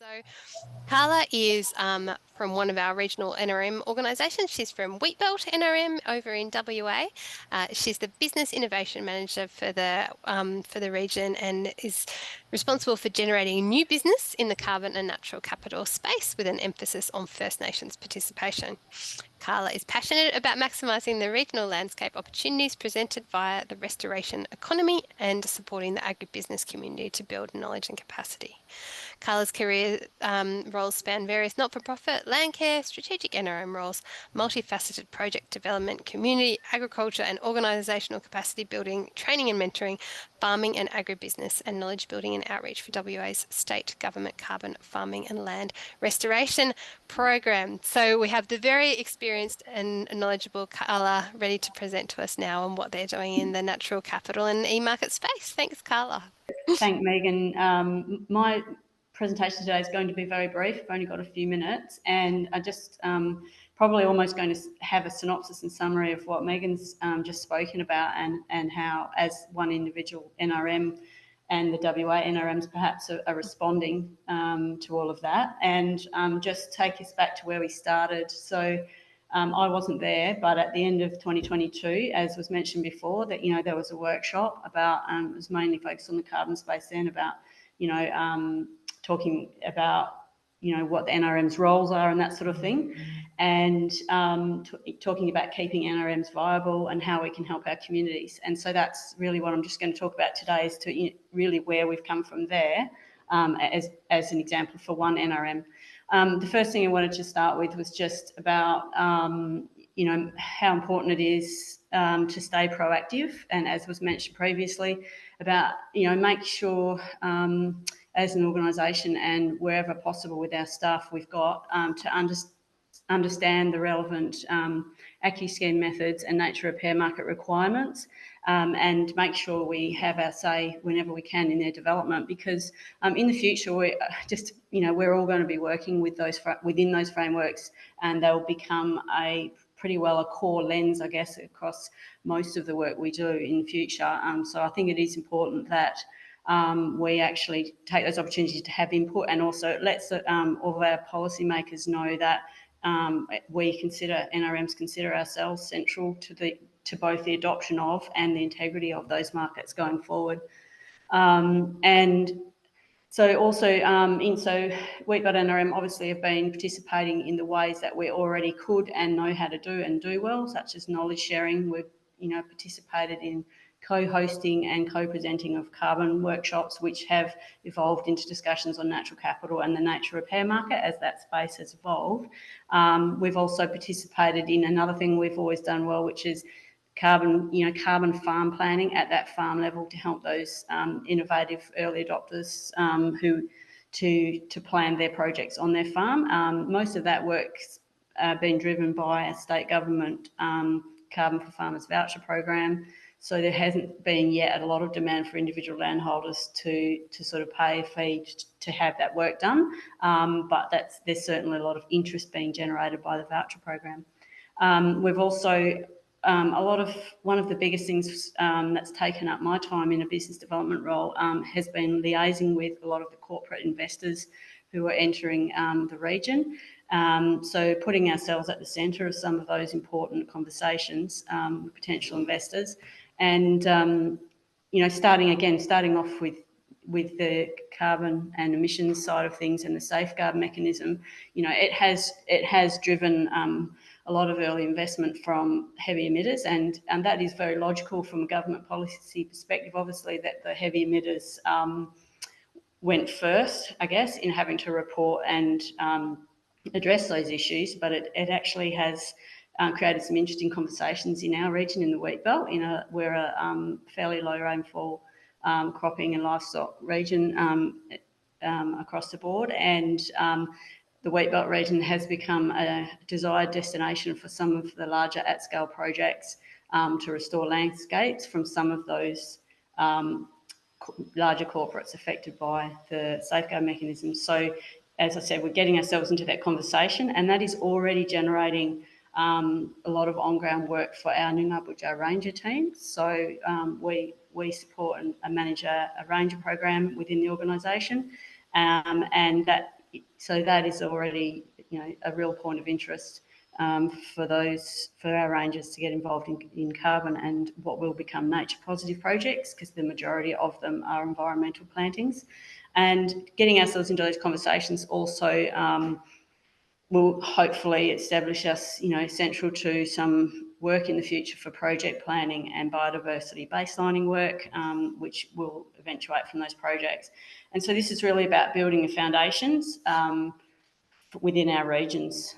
So Carla is from one of our regional NRM organisations. She's from Wheatbelt NRM over in WA. She's the Business Innovation Manager for the region and is responsible for generating new business in the carbon and natural capital space with an emphasis on First Nations participation. Carla is passionate about maximising the regional landscape opportunities presented via the restoration economy and supporting the agribusiness community to build knowledge and capacity. Carla's career roles span various not-for-profit, land care, strategic NRM roles, multifaceted project development, community, agriculture and organisational capacity building, training and mentoring, farming and agribusiness, and knowledge building and outreach for WA's state government carbon farming and land restoration program. So we have the very experienced and knowledgeable Carla ready to present to us now on what they're doing in the natural capital and e-market space. Thanks, Carla. Thank Megan. My presentation today is going to be very brief. I've only got a few minutes, and I just probably almost going to have a synopsis and summary of what Megan's just spoken about, and how, as one individual NRM and the WA NRMs perhaps are responding to all of that, and just take us back to where we started. So I wasn't there, but at the end of 2022, as was mentioned before, that there was a workshop about it was mainly focused on the carbon space then, about talking about what the NRM's roles are and that sort of thing, and talking about keeping NRMs viable and how we can help our communities. And so that's really what I'm just going to talk about today, is to really where we've come from there, as an example for one NRM. The first thing I wanted to start with was just about how important it is to stay proactive, and as was mentioned previously, about make sure as an organisation and wherever possible with our staff we've got to understand the relevant AccuScan methods and nature repair market requirements, and make sure we have our say whenever we can in their development, because in the future we're all going to be working with within those frameworks, and they'll become pretty well a core lens, I guess, across most of the work we do in the future. So I think it is important that we actually take those opportunities to have input, and also it lets all of our policymakers know that NRMs consider ourselves central to both the adoption of and the integrity of those markets going forward. And so also, Wheatbelt NRM obviously have been participating in the ways that we already could and know how to do and do well, such as knowledge sharing. We've participated in co-hosting and co-presenting of carbon workshops, which have evolved into discussions on natural capital and the nature repair market as that space has evolved. We've also participated in another thing we've always done well, which is carbon farm planning at that farm level, to help those innovative early adopters to plan their projects on their farm. Most of that work's been driven by a state government Carbon for Farmers voucher program. So there hasn't been yet a lot of demand for individual landholders to sort of pay a fee to have that work done. But there's certainly a lot of interest being generated by the voucher program. We've also one of the biggest things that's taken up my time in a business development role has been liaising with a lot of the corporate investors who are entering the region. So putting ourselves at the centre of some of those important conversations with potential investors, and starting off with the carbon and emissions side of things and the safeguard mechanism. It has driven a lot of early investment from heavy emitters, and that is very logical from a government policy perspective. Obviously, that the heavy emitters went first, I guess, in having to report and address those issues, but it actually has created some interesting conversations in our region, in the Wheatbelt. We're a fairly low rainfall cropping and livestock region across the board, and the Wheatbelt region has become a desired destination for some of the larger at-scale projects to restore landscapes from some of those larger corporates affected by the safeguard mechanism. So, as I said, we're getting ourselves into that conversation, and that is already generating a lot of on-ground work for our Noongar Ranger team. So we support and manage a ranger program within the organisation, and that so that is already, a real point of interest for our rangers to get involved in carbon and what will become nature positive projects, because the majority of them are environmental plantings. And getting ourselves into those conversations also will hopefully establish us, central to some work in the future for project planning and biodiversity baselining work, which will eventuate from those projects. And so this is really about building the foundations within our regions.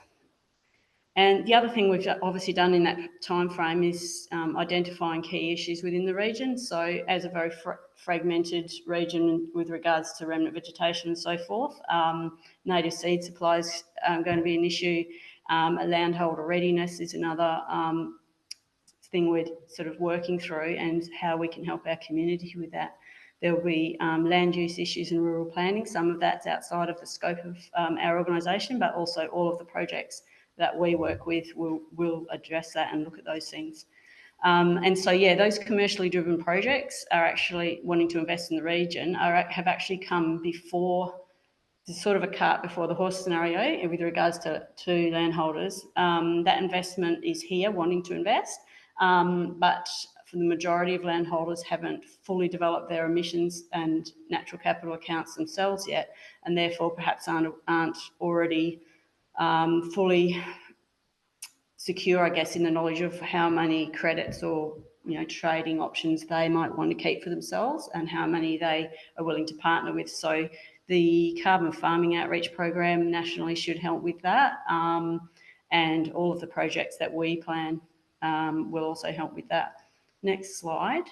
And the other thing we've obviously done in that time frame is identifying key issues within the region. So as a very fragmented region with regards to remnant vegetation and so forth, native seed supply is going to be an issue. Landholder readiness is another thing we're sort of working through, and how we can help our community with that. There will be land use issues and rural planning. Some of that's outside of the scope of our organisation, but also all of the projects that we work with will address that and look at those things. And so, those commercially driven projects are actually wanting to invest in the region have actually come before. There's sort of a cart before the horse scenario with regards to landholders. That investment is here wanting to invest, but for the majority of landholders haven't fully developed their emissions and natural capital accounts themselves yet, and therefore perhaps aren't already fully secure, I guess, in the knowledge of how many credits or trading options they might want to keep for themselves and how many they are willing to partner with. So the Carbon Farming Outreach Program nationally should help with that, and all of the projects that we plan will also help with that. Next slide.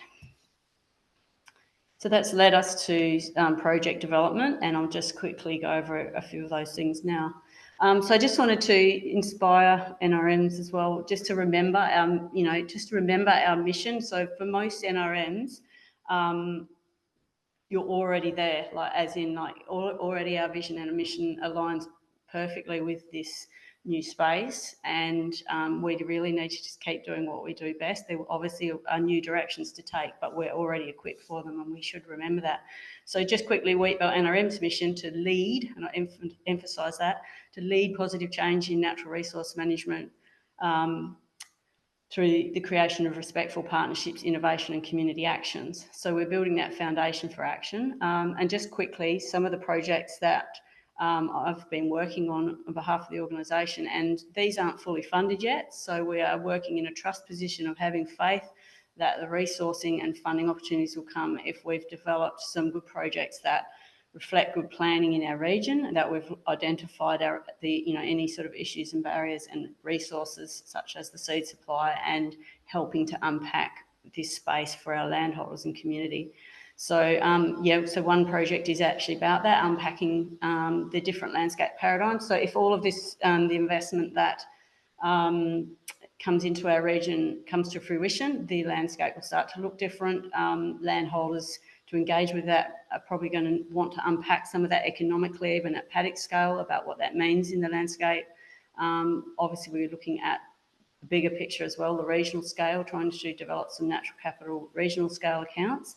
So that's led us to project development, and I'll just quickly go over a few of those things now. So I just wanted to inspire NRMs as well, just to remember our mission. So for most NRMs, you're already there, already our vision and mission aligns perfectly with this new space, and we really need to just keep doing what we do best. There obviously are new directions to take, but we're already equipped for them, and we should remember that. So just quickly, Wheatbelt NRM's mission to lead, and I emphasise that, to lead positive change in natural resource management through the creation of respectful partnerships, innovation and community actions. So we're building that foundation for action. And just quickly, some of the projects that I've been working on behalf of the organisation, and these aren't fully funded yet, so we are working in a trust position of having faith that the resourcing and funding opportunities will come if we've developed some good projects that reflect good planning in our region, and that we've identified any sort of issues and barriers and resources such as the seed supply, and helping to unpack this space for our landholders and community. So so one project is actually about that, unpacking the different landscape paradigms. So if all of this, the investment that comes into our region comes to fruition, the landscape will start to look different. Landholders to engage with that are probably going to want to unpack some of that economically, even at paddock scale, about what that means in the landscape. Obviously, we're looking at the bigger picture as well, the regional scale, trying to develop some natural capital regional scale accounts.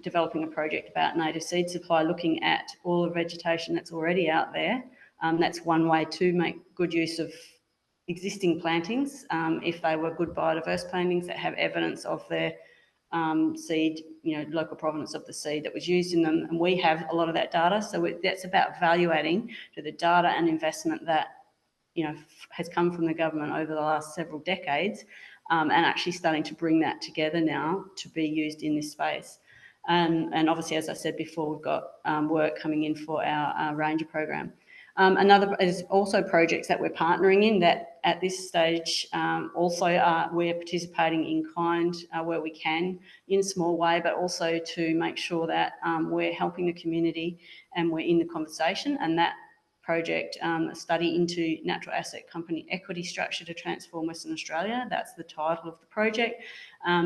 Developing a project about native seed supply, looking at all the vegetation that's already out there. That's one way to make good use of existing plantings, if they were good biodiverse plantings that have evidence of their seed, local provenance of the seed that was used in them. And we have a lot of that data. So that's about evaluating to the data and investment that, has come from the government over the last several decades, and actually starting to bring that together now to be used in this space. And obviously, as I said before, we've got work coming in for our ranger program. Another is also projects that we're partnering in that at this stage we're participating in kind where we can in a small way, but also to make sure that we're helping the community and we're in the conversation. And that project, a study into natural asset company equity structure to transform Western Australia. That's the title of the project,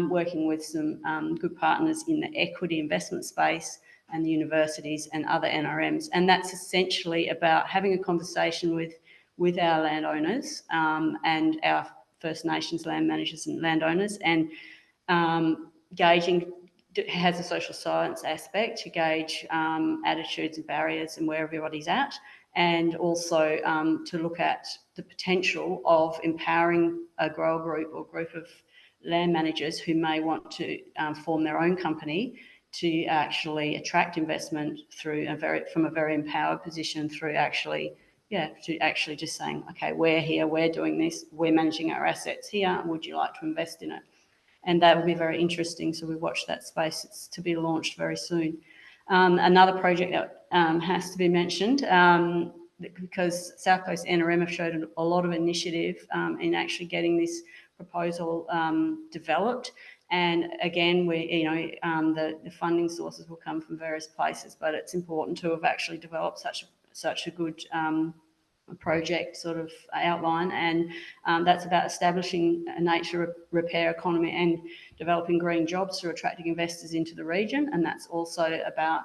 working with some good partners in the equity investment space and the universities and other NRMs. And that's essentially about having a conversation with our landowners and our First Nations land managers and landowners, and gauging has a social science aspect to gauge attitudes and barriers and where everybody's at, and also to look at the potential of empowering a grower group or group of land managers who may want to form their own company to actually attract investment through from a very empowered position through actually just saying, okay, we're here, we're doing this, we're managing our assets here, would you like to invest in it? And that will be very interesting. So we watch that space. It's to be launched very soon. Another project that has to be mentioned, because South Coast NRM have showed a lot of initiative in actually getting this proposal developed. And again, the funding sources will come from various places, but it's important to have actually developed such a good project sort of outline, and that's about establishing a nature repair economy and developing green jobs through attracting investors into the region. And that's also about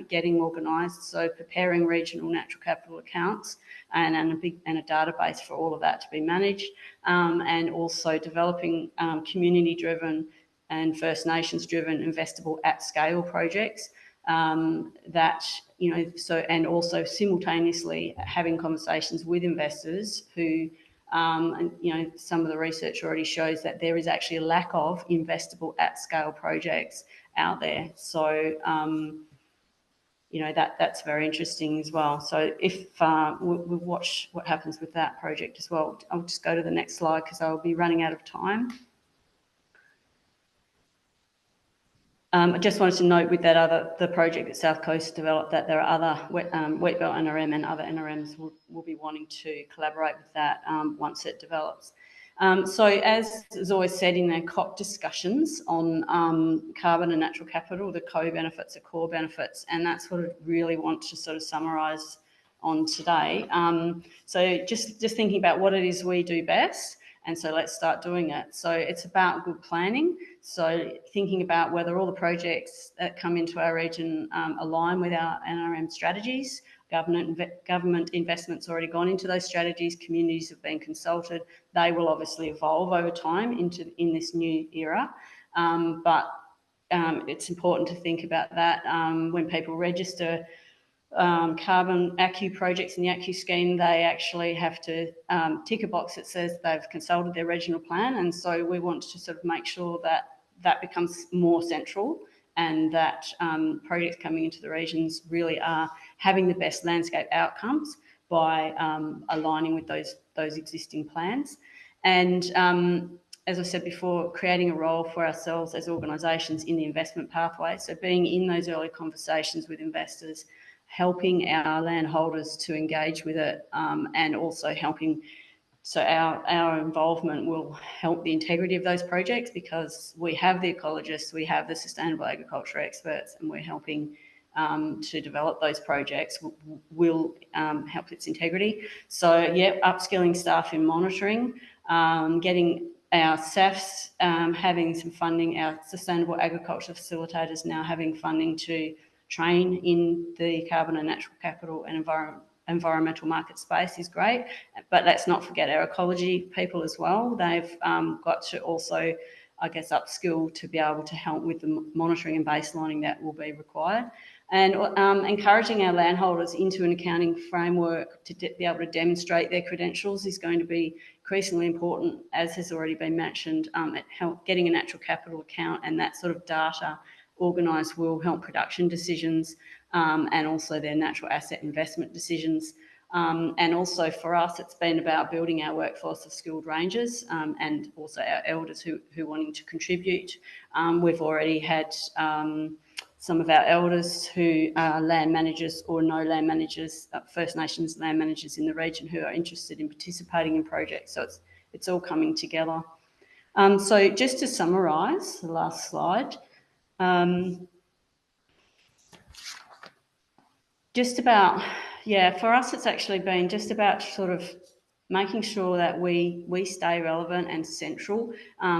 getting organised, so preparing regional natural capital accounts and a database for all of that to be managed, and also developing community driven and First Nations driven investable at scale projects and also simultaneously having conversations with investors who, some of the research already shows that there is actually a lack of investable at scale projects out there. So, that's very interesting as well. So if we'll watch what happens with that project as well. I'll just go to the next slide because I'll be running out of time. I just wanted to note with the project that South Coast developed, that there are other Wheatbelt NRM and other NRMs will be wanting to collaborate with that once it develops. So as is always said in the COP discussions on carbon and natural capital, the co-benefits are core benefits, and that's what I really want to sort of summarise on today. So just thinking about what it is we do best. And so let's start doing it. So it's about good planning. So thinking about whether all the projects that come into our region align with our NRM strategies. Government investment's already gone into those strategies. Communities have been consulted. They will obviously evolve over time in this new era. But it's important to think about that when people register carbon ACCU projects in the ACCU scheme, they actually have to tick a box that says they've consulted their regional plan. And so we want to sort of make sure that that becomes more central, and that projects coming into the regions really are having the best landscape outcomes by aligning with those existing plans. And as I said before, creating a role for ourselves as organisations in the investment pathway. So being in those early conversations with investors, helping our landholders to engage with it, and also helping. So our involvement will help the integrity of those projects, because we have the ecologists, we have the sustainable agriculture experts, and we're helping to develop those projects will help its integrity. So, upskilling staff in monitoring, getting our SAFs having some funding, our sustainable agriculture facilitators now having funding to train in the carbon and natural capital and environmental market space is great. But let's not forget our ecology people as well. They've got to also, I guess, upskill to be able to help with the monitoring and baselining that will be required. And encouraging our landholders into an accounting framework to be able to demonstrate their credentials is going to be increasingly important, as has already been mentioned. Getting a natural capital account and that sort of data organised will help production decisions and also their natural asset investment decisions. And also for us, it's been about building our workforce of skilled rangers and also our elders who are wanting to contribute. We've already had some of our elders who are land managers or no land managers, First Nations land managers in the region, who are interested in participating in projects. So it's all coming together. So just to summarise, the last slide, just about, for us it's actually been just about sort of making sure that we stay relevant and central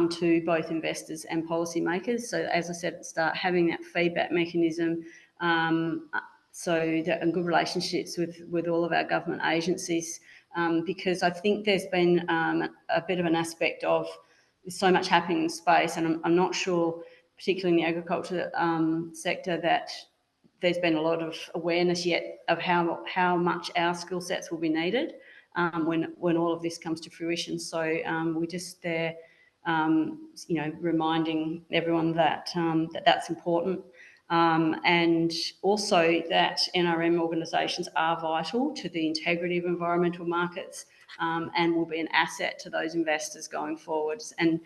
to both investors and policymakers. So as I said at the start, having that feedback mechanism, and good relationships with all of our government agencies, because I think there's been a bit of an aspect of there's so much happening in space, and I'm not sure, particularly in the agriculture sector, that there's been a lot of awareness yet of how much our skill sets will be needed when all of this comes to fruition. So we're just there, reminding everyone that that's important. And also that NRM organisations are vital to the integrity of environmental markets and will be an asset to those investors going forwards. And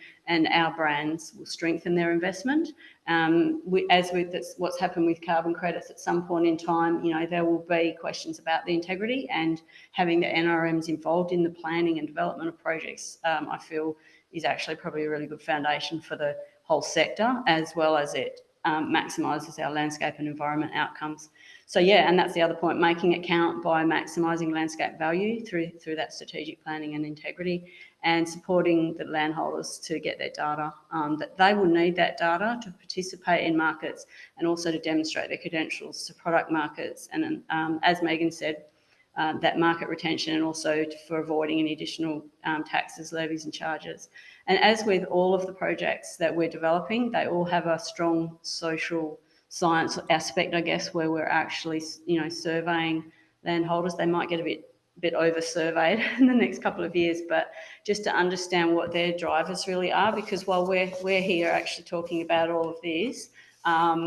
our brands will strengthen their investment. That's what's happened with carbon credits at some point in time, there will be questions about the integrity, and having the NRMs involved in the planning and development of projects, I feel, is actually probably a really good foundation for the whole sector, as well as it maximises our landscape and environment outcomes. So yeah, and that's the other point, making it count by maximising landscape value through that strategic planning and integrity, and supporting the landholders to get their data. That they will need that data to participate in markets and also to demonstrate their credentials to product markets. And as Megan said, that market retention, and also for avoiding any additional taxes, levies and charges. And as with all of the projects that we're developing, they all have a strong social science aspect, I guess, where we're actually, surveying landholders. They might get a bit over surveyed in the next couple of years, but just to understand what their drivers really are, because while we're here actually talking about all of this, our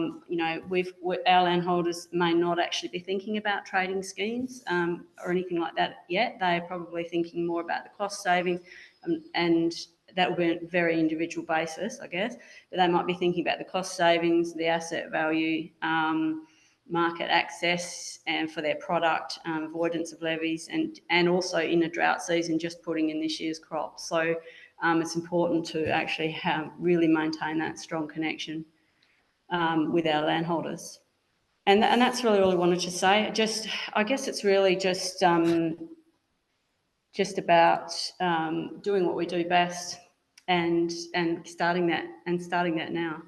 landholders may not actually be thinking about trading schemes or anything like that yet. They're probably thinking more about the cost savings, and that will be a very individual basis, I guess. But they might be thinking about the cost savings, the asset value, market access, and for their product, avoidance of levies, and also in a drought season, just putting in this year's crop. So it's important to actually really maintain that strong connection with our landholders. And that's really all I wanted to say. I guess it's really just about doing what we do best and starting that now.